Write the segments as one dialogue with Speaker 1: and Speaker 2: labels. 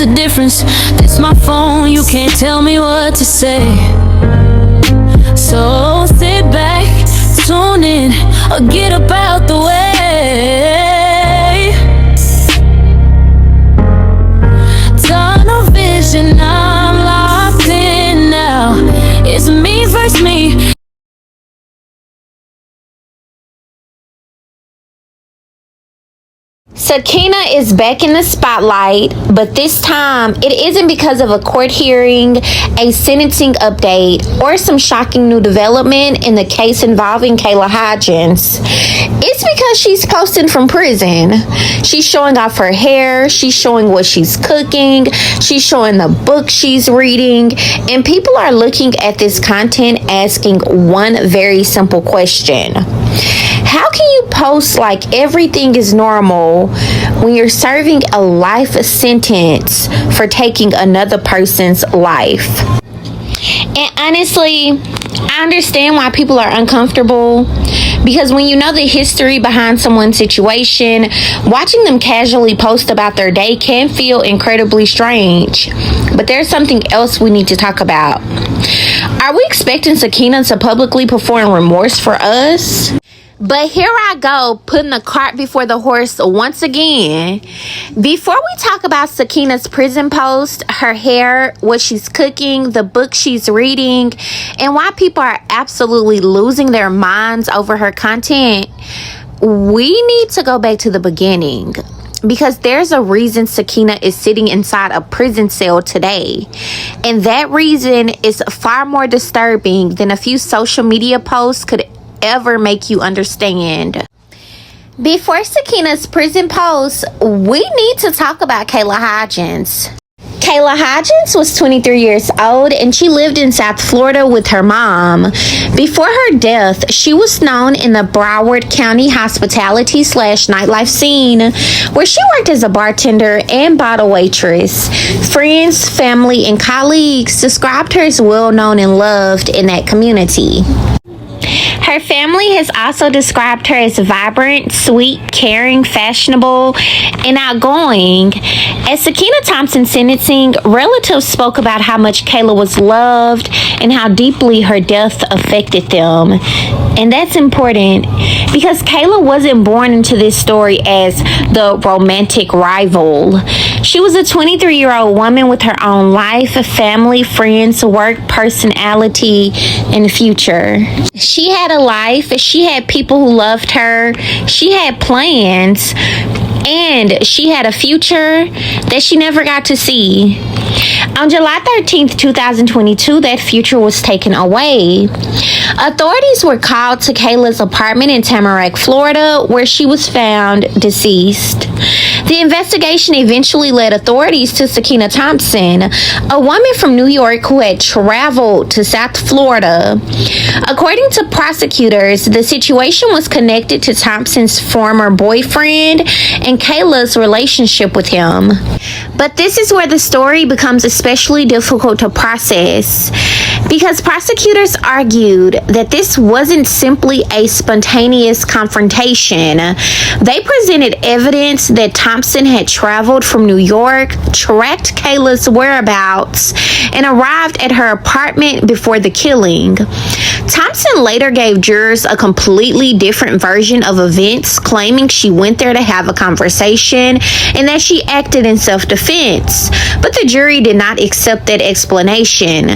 Speaker 1: the difference? This my phone, you can't tell me what to say. So sit back, tune in, or get up out the way. Tunnel vision, I'm locked in now. It's me versus me.
Speaker 2: Sakiyna is back in the spotlight, but this time it isn't because of a court hearing, a sentencing update, or some shocking new development in the case involving Kayla Hodgson. It's because she's posting from prison. She's showing off her hair, she's showing what she's cooking, she's showing the book she's reading, and people are looking at this content asking one very simple question. How can you post like everything is normal when you're serving a life sentence for taking another person's life? And honestly, I understand why people are uncomfortable, because when you know the history behind someone's situation, watching them casually post about their day can feel incredibly strange. But there's something else we need to talk about. Are we expecting Sakiyna to publicly perform remorse for us? But here I go, putting the cart before the horse once again. Before we talk about Sakiyna's prison post, her hair, what she's cooking, the book she's reading, and why people are absolutely losing their minds over her content, we need to go back to the beginning. Because there's a reason Sakiyna is sitting inside a prison cell today. And that reason is far more disturbing than a few social media posts could ever make you understand. Before Sakiyna's prison post, we need to talk about Kayla Hodgson. Kayla Hodgson was 23 years old and she lived in South Florida with her mom. Before her death, she was known in the Broward County hospitality / nightlife scene, where she worked as a bartender and bottle waitress. Friends, family, and colleagues described her as well known and loved in that community. Her family has also described her as vibrant, sweet, caring, fashionable, and outgoing. At Sakiyna Thompson's sentencing, relatives spoke about how much Kayla was loved and how deeply her death affected them. And that's important because Kayla wasn't born into this story as the romantic rival. She was a 23-year-old woman with her own life, family, friends, work, personality, and future. She had a life, she had people who loved her, she had plans, and she had a future that she never got to see. On July 13th, 2022, that future was taken away. Authorities were called to Kayla's apartment in Tamarack, Florida, where she was found deceased. The investigation eventually led authorities to Sakiyna Thompson, a woman from New York who had traveled to South Florida. According to prosecutors, the situation was connected to Thompson's former boyfriend and Kayla's relationship with him. But this is where the story becomes especially difficult to process, because prosecutors argued that this wasn't simply a spontaneous confrontation. They presented evidence that Thompson had traveled from New York, tracked Kayla's whereabouts, and arrived at her apartment before the killing. Thompson later gave jurors a completely different version of events, claiming she went there to have a conversation and that she acted in self-defense. But the jury did not accept that explanation.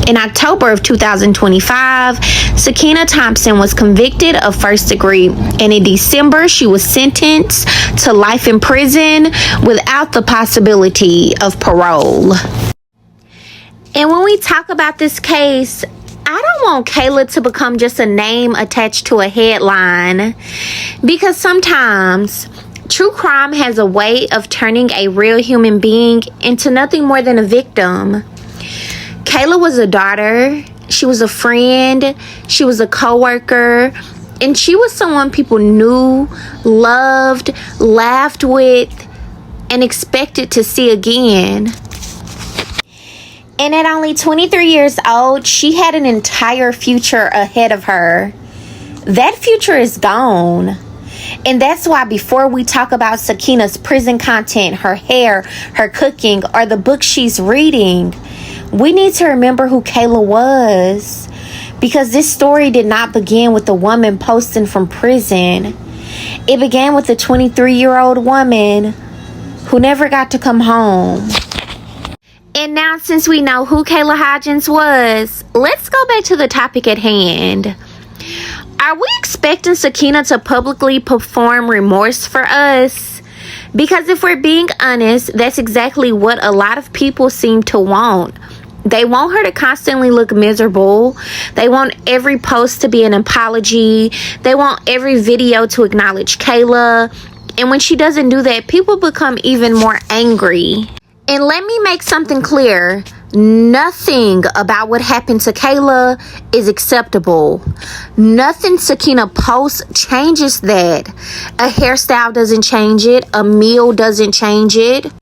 Speaker 2: In October of 2025, Sakiyna Thompson was convicted of first degree, and in December she was sentenced to life in prison without the possibility of parole. And when we talk about this case, I don't want Kayla to become just a name attached to a headline, because sometimes true crime has a way of turning a real human being into nothing more than a victim. Kayla was a daughter, she was a friend, she was a coworker, and she was someone people knew, loved, laughed with, and expected to see again. And at only 23 years old, she had an entire future ahead of her. That future is gone. And that's why before we talk about Sakiyna's prison content, her hair, her cooking, or the book she's reading, we need to remember who Kayla was. Because this story did not begin with the woman posting from prison. It began with a 23-year-old woman who never got to come home. And now, since we know who Kayla Hodgson was, let's go back to the topic at hand. Are we expecting Sakiyna to publicly perform remorse for us? Because if we're being honest, that's exactly what a lot of people seem to want. They want her to constantly look miserable. They want every post to be an apology. They want every video to acknowledge Kayla. And when she doesn't do that, people become even more angry. And let me make something clear. Nothing about what happened to Kayla is acceptable. Nothing Sakiyna posts changes that. A hairstyle doesn't change it. A meal doesn't change it.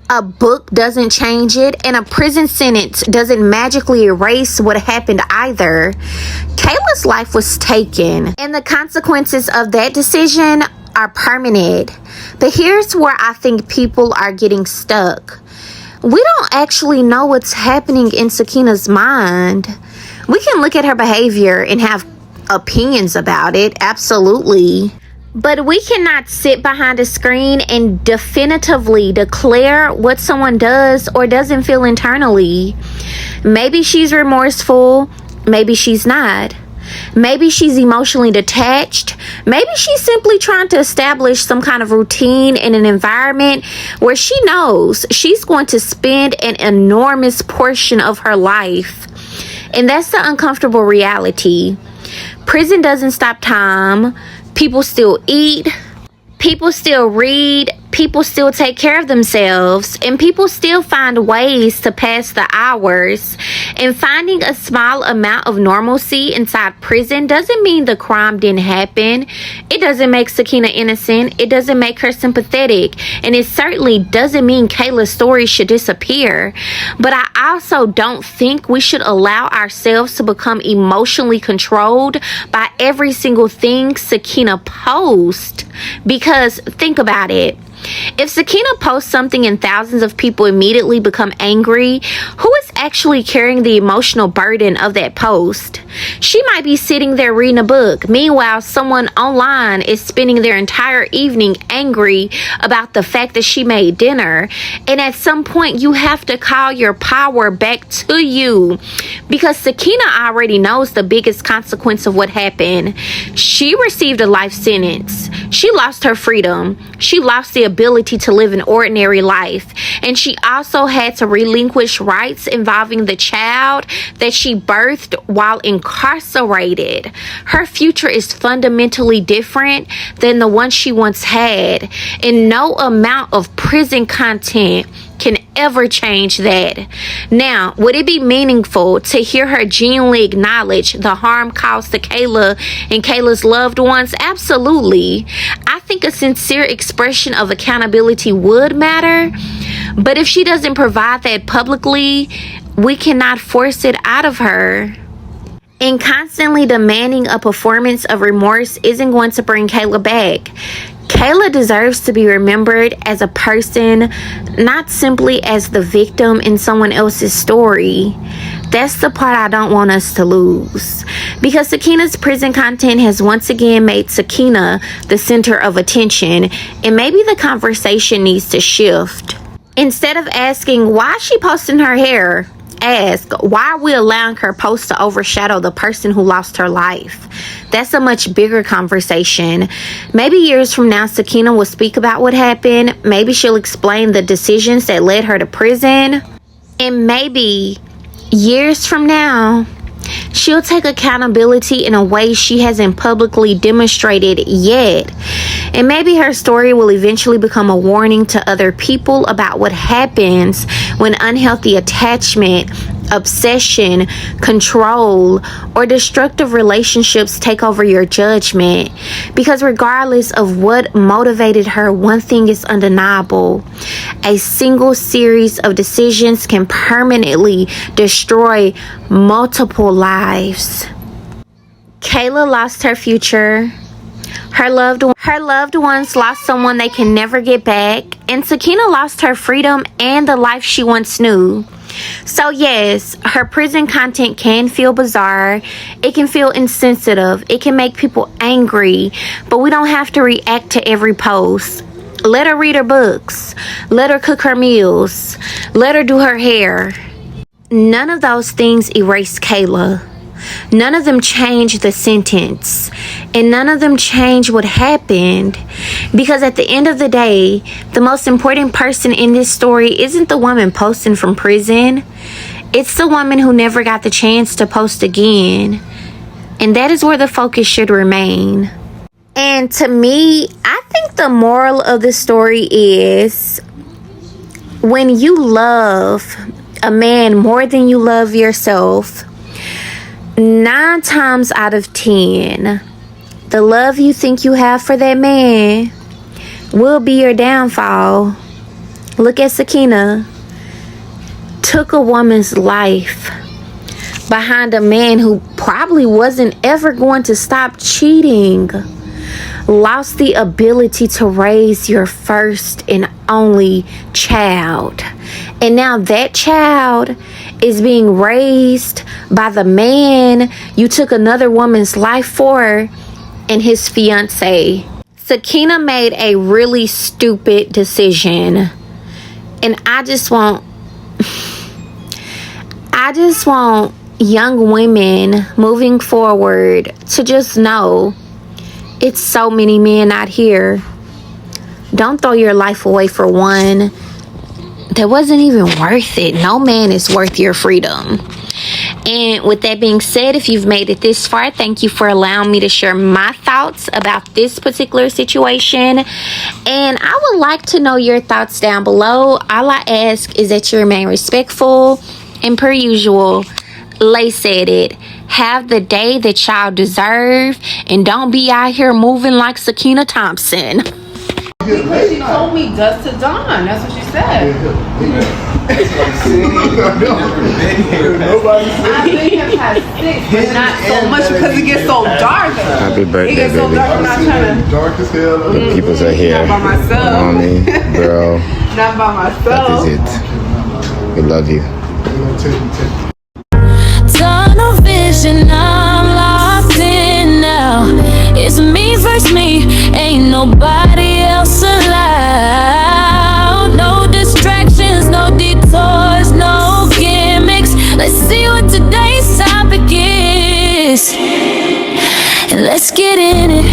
Speaker 2: A book doesn't change it, and a prison sentence doesn't magically erase what happened either. Kayla's life was taken, and the consequences of that decision are permanent. But here's where I think people are getting stuck. We don't actually know what's happening in Sakiyna's mind. We can look at her behavior and have opinions about it, absolutely. But we cannot sit behind a screen and definitively declare what someone does or doesn't feel internally. Maybe she's remorseful. Maybe she's not. Maybe she's emotionally detached. Maybe she's simply trying to establish some kind of routine in an environment where she knows she's going to spend an enormous portion of her life. And that's the uncomfortable reality. Prison doesn't stop time. People still eat, people still read, people still take care of themselves, and people still find ways to pass the hours. And finding a small amount of normalcy inside prison doesn't mean the crime didn't happen. It doesn't make Sakiyna innocent. It doesn't make her sympathetic. And it certainly doesn't mean Kayla's story should disappear. But I also don't think we should allow ourselves to become emotionally controlled by every single thing Sakiyna posts. Because think about it. If Sakiyna posts something and thousands of people immediately become angry, who is actually carrying the emotional burden of that post? She might be sitting there reading a book. Meanwhile, someone online is spending their entire evening angry about the fact that she made dinner. And at some point, you have to call your power back to you. Because Sakiyna already knows the biggest consequence of what happened. She received a life sentence. She lost her freedom. She lost the ability to live an ordinary life. And she also had to relinquish rights involving the child that she birthed while incarcerated. Her future is fundamentally different than the one she once had. And no amount of prison content can ever change that. Now, would it be meaningful to hear her genuinely acknowledge the harm caused to Kayla and Kayla's loved ones? Absolutely. I think a sincere expression of accountability would matter. But if she doesn't provide that publicly, we cannot force it out of her. And constantly demanding a performance of remorse isn't going to bring Kayla back. Kayla deserves to be remembered as a person, not simply as the victim in someone else's story. That's the part I don't want us to lose. Because Sakiyna's prison content has once again made Sakiyna the center of attention, and maybe the conversation needs to shift. Instead of asking why is she posting her hair, ask why are we allowing her post to overshadow the person who lost her life. That's a much bigger conversation. Maybe years from now Sakiyna will speak about what happened. Maybe she'll explain the decisions that led her to prison. And maybe years from now she'll take accountability in a way she hasn't publicly demonstrated yet. And maybe her story will eventually become a warning to other people about what happens when unhealthy attachment, obsession, control, or destructive relationships take over your judgment. Because regardless of what motivated her, one thing is undeniable. A single series of decisions can permanently destroy multiple lives. Kayla lost her future. Her loved ones lost someone they can never get back, and Sakiyna lost her freedom and the life she once knew. So yes, her prison content can feel bizarre, it can feel insensitive, it can make people angry, but we don't have to react to every post. Let her read her books, let her cook her meals, let her do her hair. None of those things erase Kayla. None of them change the sentence, and none of them change what happened, because at the end of the day, the most important person in this story isn't the woman posting from prison. It's the woman who never got the chance to post again, and that is where the focus should remain. And to me, I think the moral of the story is, when you love a man more than you love yourself, 9 times out of 10, the love you think you have for that man will be your downfall. Look at Sakiyna. Took a woman's life behind a man who probably wasn't ever going to stop cheating. Lost the ability to raise your first and only child. And now that child is being raised by the man you took another woman's life for and his fiance. Sakiyna made a really stupid decision. And I just want young women moving forward to just know, it's so many men out here. Don't throw your life away for one that wasn't even worth it. No man is worth your freedom. And with that being said, if you've made it this far, thank you for allowing me to share my thoughts about this particular situation. And I would like to know your thoughts down below. All I ask is that you remain respectful, and per usual, Laesaidit. Have the day that y'all deserve, and don't be out here moving like Sakiyna Thompson.
Speaker 3: Because she told me dust to dawn. That's what she said. I think I've had 6, but not so much because it gets so dark.
Speaker 4: Happy birthday,
Speaker 3: it gets so
Speaker 4: baby.
Speaker 3: dark, I'm not trying to.
Speaker 5: Dark as hell.
Speaker 4: The peoples are here.
Speaker 3: Not by myself.
Speaker 4: Mommy, girl.
Speaker 3: Not by myself.
Speaker 4: That is it. We love you.
Speaker 1: Tunnel vision, I'm locked in now. It's me versus me, ain't nobody else allowed. No distractions, no detours, no gimmicks. Let's see what today's topic is, and let's get in it.